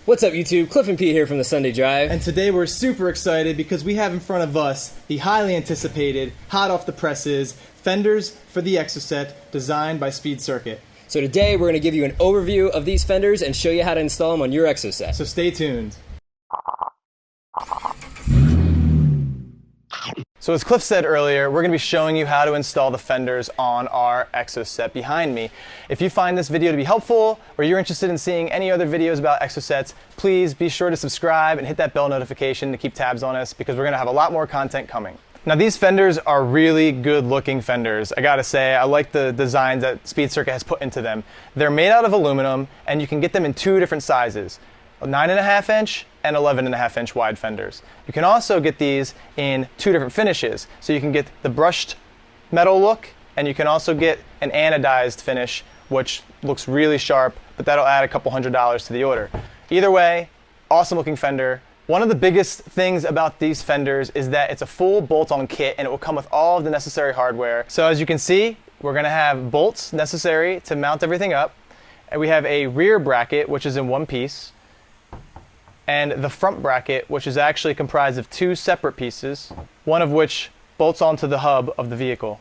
What's up YouTube? Cliff and Pete here from the Sunday Drive. And today we're super excited because we have in front of us the highly anticipated, hot off the presses, Fenders for the Exocet, designed by Speed Circuit. So today we're going to give you an overview of these Fenders and show you how to install them on your Exocet. So stay tuned. So as Cliff said earlier, we're going to be showing you how to install the Fenders on our Exocet behind me. If you find this video to be helpful, or you're interested in seeing any other videos about Exocets, please be sure to subscribe and hit that bell notification to keep tabs on us, because we're going to have a lot more content coming. Now these Fenders are really good looking Fenders. I gotta say, I like the designs that Speed Circuit has put into them. They're made out of aluminum, and you can get them in two different sizes. 9.5 inch and 11.5 inch wide Fenders. You can also get these in two different finishes. So you can get the brushed metal look, and you can also get an anodized finish, which looks really sharp, but that'll add a couple $100s to the order. Either way, awesome looking Fender. One of the biggest things about these Fenders is that it's a full bolt-on kit, and it will come with all of the necessary hardware. So as you can see, we're gonna have bolts necessary to mount everything up. And we have a rear bracket, which is in one piece, and the front bracket, which is actually comprised of two separate pieces, one of which bolts onto the hub of the vehicle.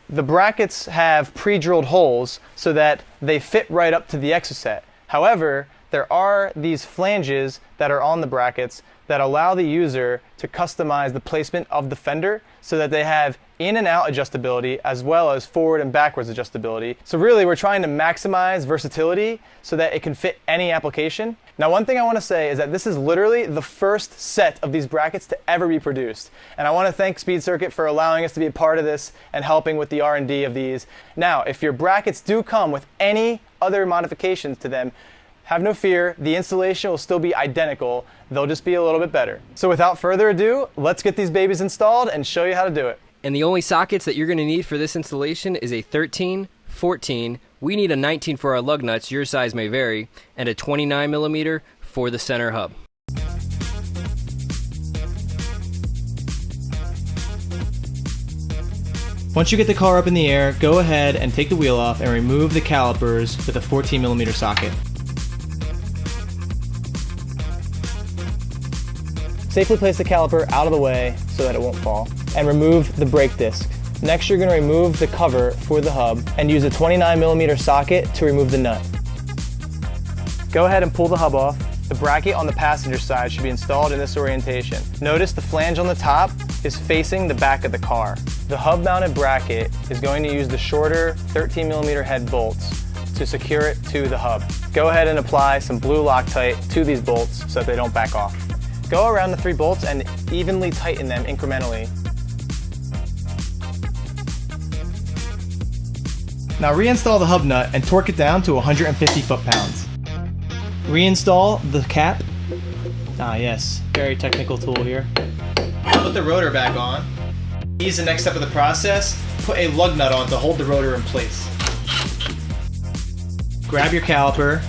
The brackets have pre-drilled holes so that they fit right up to the Exocet. However, there are these flanges that are on the brackets that allow the user to customize the placement of the Fender so that they have in and out adjustability as well as forward and backwards adjustability. So really we're trying to maximize versatility so that it can fit any application. Now one thing I want to say is that this is literally the first set of these brackets to ever be produced. And I want to thank Speed Circuit for allowing us to be a part of this and helping with the R&D of these. Now if your brackets do come with any other modifications to them, have no fear, the installation will still be identical, they'll just be a little bit better. So without further ado, let's get these babies installed and show you how to do it. And the only sockets that you're going to need for this installation is a 13, 14, we need a 19 for our lug nuts, your size may vary, and a 29mm for the center hub. Once you get the car up in the air, go ahead and take the wheel off and remove the calipers with a 14mm socket. Safely place the caliper out of the way so that it won't fall, and remove the brake disc. Next, you're going to remove the cover for the hub and use a 29mm socket to remove the nut. Go ahead and pull the hub off. The bracket on the passenger side should be installed in this orientation. Notice the flange on the top is facing the back of the car. The hub-mounted bracket is going to use the shorter 13mm head bolts to secure it to the hub. Go ahead and apply some blue Loctite to these bolts so that they don't back off. Go around the 3 bolts and evenly tighten them incrementally. Now reinstall the hub nut and torque it down to 150 foot-pounds. Reinstall the cap. Ah yes, very technical tool here. Put the rotor back on. Ease the next step of the process. Put a lug nut on to hold the rotor in place. Grab your caliper,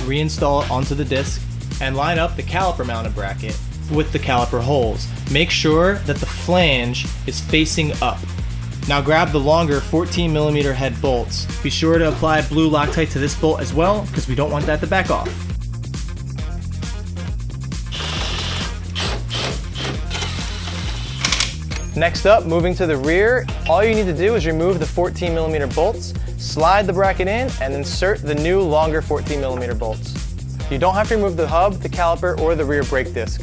reinstall it onto the disc, and line up the caliper mounted bracket with the caliper holes. Make sure that the flange is facing up. Now grab the longer 14mm head bolts. Be sure to apply blue Loctite to this bolt as well, because we don't want that to back off. Next up, moving to the rear, all you need to do is remove the 14mm bolts, slide the bracket in, and insert the new longer 14mm bolts. You don't have to remove the hub, the caliper, or the rear brake disc.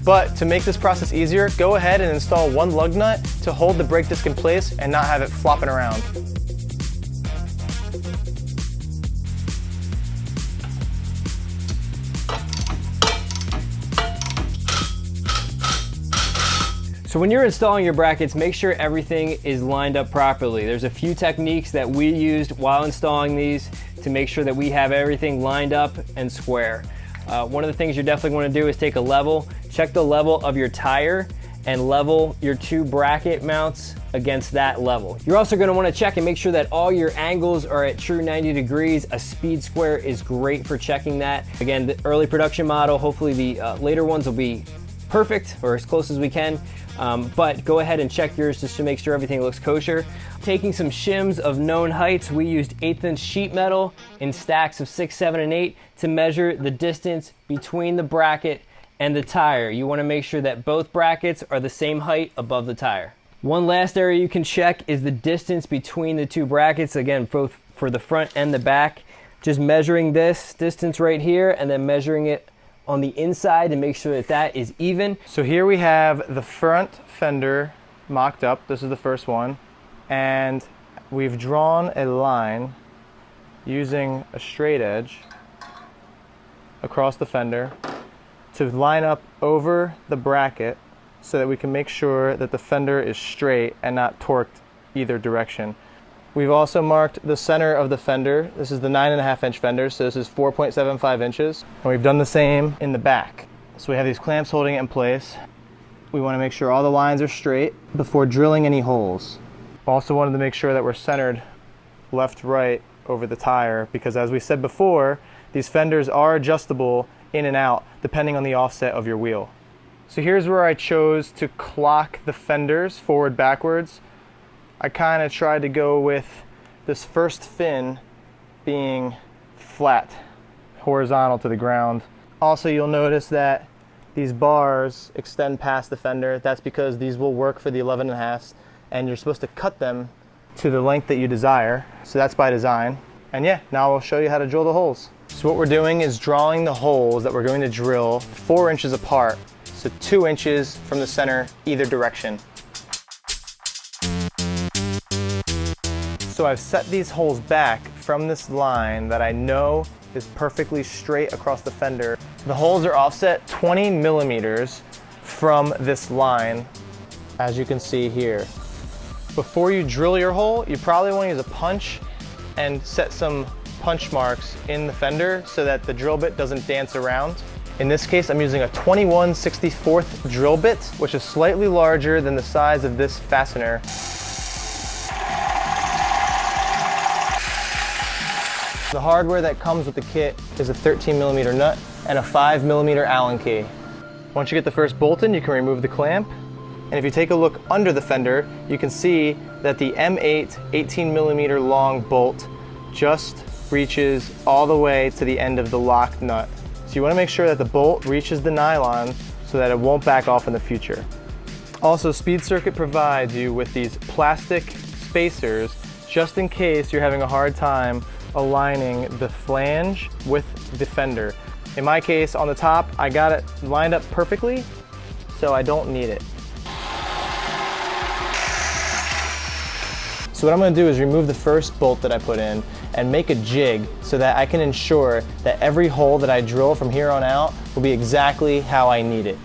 But to make this process easier, go ahead and install one lug nut to hold the brake disc in place and not have it flopping around. So when you're installing your brackets, make sure everything is lined up properly. There's a few techniques that we used while installing these to make sure that we have everything lined up and square. One of the things you definitely want to do is take a level, check the level of your tire, and level your 2 bracket mounts against that level. You're also going to want to check and make sure that all your angles are at true 90 degrees. A speed square is great for checking that. Again, the early production model, hopefully the later ones will be perfect or as close as we can. But go ahead and check yours just to make sure everything looks kosher. Taking some shims of known heights, we used 1/8" sheet metal in stacks of 6, 7, and 8 to measure the distance between the bracket and the tire. You want to make sure that both brackets are the same height above the tire. One last area you can check is the distance between the two brackets, again, both for the front and the back. Just measuring this distance right here and then measuring it on the inside to make sure that that is even. So here we have the front fender mocked up. This is the first one. And we've drawn a line using a straight edge across the fender to line up over the bracket so that we can make sure that the fender is straight and not torqued either direction. We've also marked the center of the fender. This is the 9.5" fender, so this is 4.75 inches. And we've done the same in the back. So we have these clamps holding it in place. We want to make sure all the lines are straight before drilling any holes. Also wanted to make sure that we're centered left, right over the tire, because as we said before, these fenders are adjustable in and out depending on the offset of your wheel. So here's where I chose to clock the fenders forward backwards. I kind of tried to go with this first fin being flat, horizontal to the ground. Also, you'll notice that these bars extend past the fender. That's because these will work for the 11.5s, and you're supposed to cut them to the length that you desire. So that's by design. And yeah, now I'll show you how to drill the holes. So what we're doing is drawing the holes that we're going to drill 4 inches apart. So 2 inches from the center either direction. So I've set these holes back from this line that I know is perfectly straight across the fender. The holes are offset 20 millimeters from this line, as you can see here. Before you drill your hole, you probably want to use a punch and set some punch marks in the fender so that the drill bit doesn't dance around. In this case, I'm using a 21/64 drill bit, which is slightly larger than the size of this fastener. The hardware that comes with the kit is a 13 millimeter nut and a 5 millimeter Allen key. Once you get the first bolt in, you can remove the clamp. And if you take a look under the fender, you can see that the M8 18 millimeter long bolt just reaches all the way to the end of the lock nut. So you want to make sure that the bolt reaches the nylon so that it won't back off in the future. Also, Speed Circuit provides you with these plastic spacers just in case you're having a hard time aligning the flange with the fender. In my case, on the top, I got it lined up perfectly, so I don't need it. So what I'm going to do is remove the first bolt that I put in and make a jig so that I can ensure that every hole that I drill from here on out will be exactly how I need it.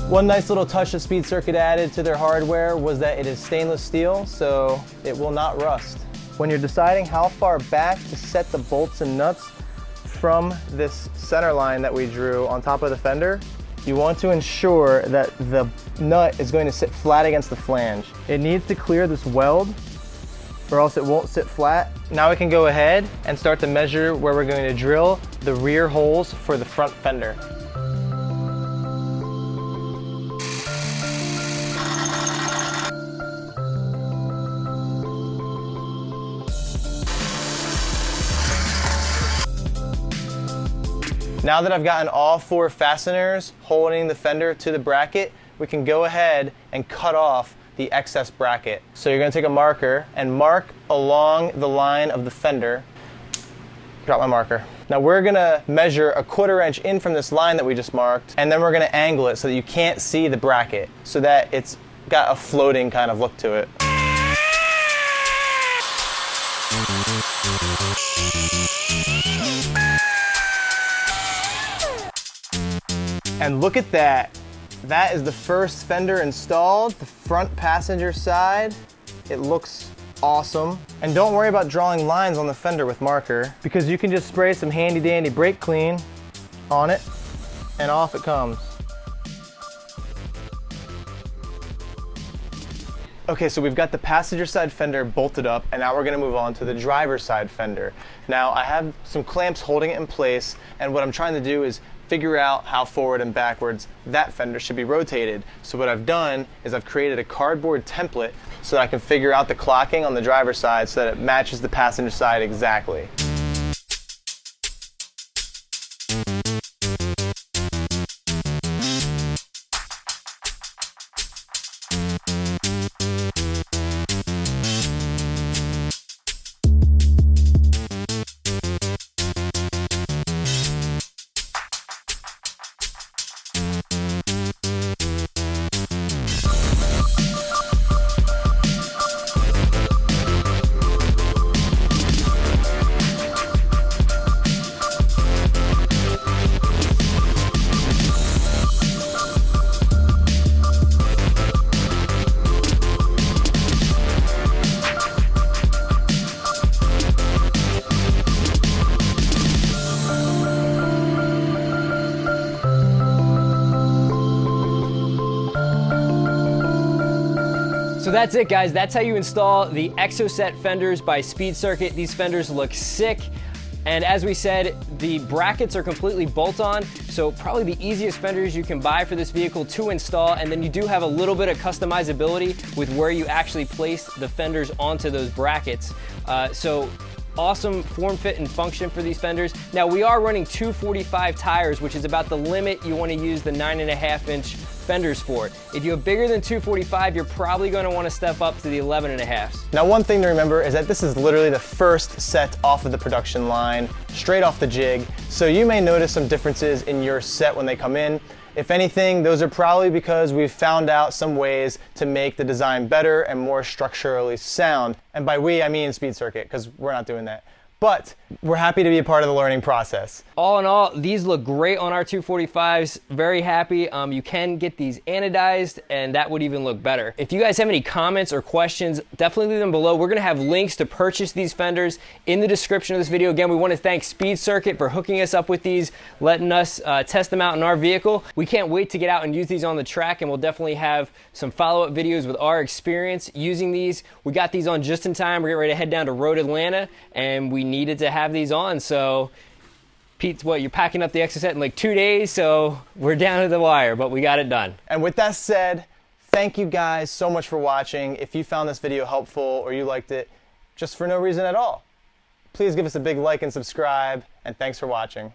One nice little touch that Speed Circuit added to their hardware was that it is stainless steel, so it will not rust. When you're deciding how far back to set the bolts and nuts from this center line that we drew on top of the fender, you want to ensure that the nut is going to sit flat against the flange. It needs to clear this weld or else it won't sit flat. Now we can go ahead and start to measure where we're going to drill the rear holes for the front fender. Now that I've gotten all 4 fasteners holding the fender to the bracket, we can go ahead and cut off the excess bracket. So you're going to take a marker and mark along the line of the fender. Drop my marker. Now we're going to measure a 1/4 inch in from this line that we just marked, and then we're going to angle it so that you can't see the bracket, so that it's got a floating kind of look to it. And look at that. That is the first fender installed, the front passenger side. It looks awesome. And don't worry about drawing lines on the fender with marker, because you can just spray some handy dandy brake clean on it and off it comes. Okay, so we've got the passenger side fender bolted up, and now we're gonna move on to the driver's side fender. Now I have some clamps holding it in place, and what I'm trying to do is figure out how forward and backwards that fender should be rotated. So what I've done is I've created a cardboard template so that I can figure out the clocking on the driver's side so that it matches the passenger side exactly. So that's it, guys. That's how you install the Exocet fenders by Speed Circuit. These fenders look sick. And as we said, the brackets are completely bolt-on, so probably the easiest fenders you can buy for this vehicle to install, and then you do have a little bit of customizability with where you actually place the fenders onto those brackets. So awesome form, fit, and function for these fenders. Now we are running 245 tires, which is about the limit you want to use the 9.5-inch fenders for. If you have bigger than 245, you're probably going to want to step up to the 11.5s. Now one thing to remember is that this is literally the first set off of the production line, straight off the jig, so you may notice some differences in your set when they come in. If anything, those are probably because we've found out some ways to make the design better and more structurally sound. And by we, I mean Speed Circuit, because we're not doing that. But we're happy to be a part of the learning process. All in all, these look great on our 245s. Very happy. You can get these anodized, and that would even look better. If you guys have any comments or questions, definitely leave them below. We're going to have links to purchase these fenders in the description of this video. Again, we want to thank Speed Circuit for hooking us up with these, letting us test them out in our vehicle. We can't wait to get out and use these on the track, and we'll definitely have some follow-up videos with our experience using these. We got these on just in time. We're getting ready to head down to Road Atlanta, and we needed to have these on. So Pete, what, you're packing up the Exocet in like 2 days, so we're down to the wire, but we got it done. And with that said, thank you guys so much for watching. If you found this video helpful or you liked it just for no reason at all, please give us a big like and subscribe, and thanks for watching.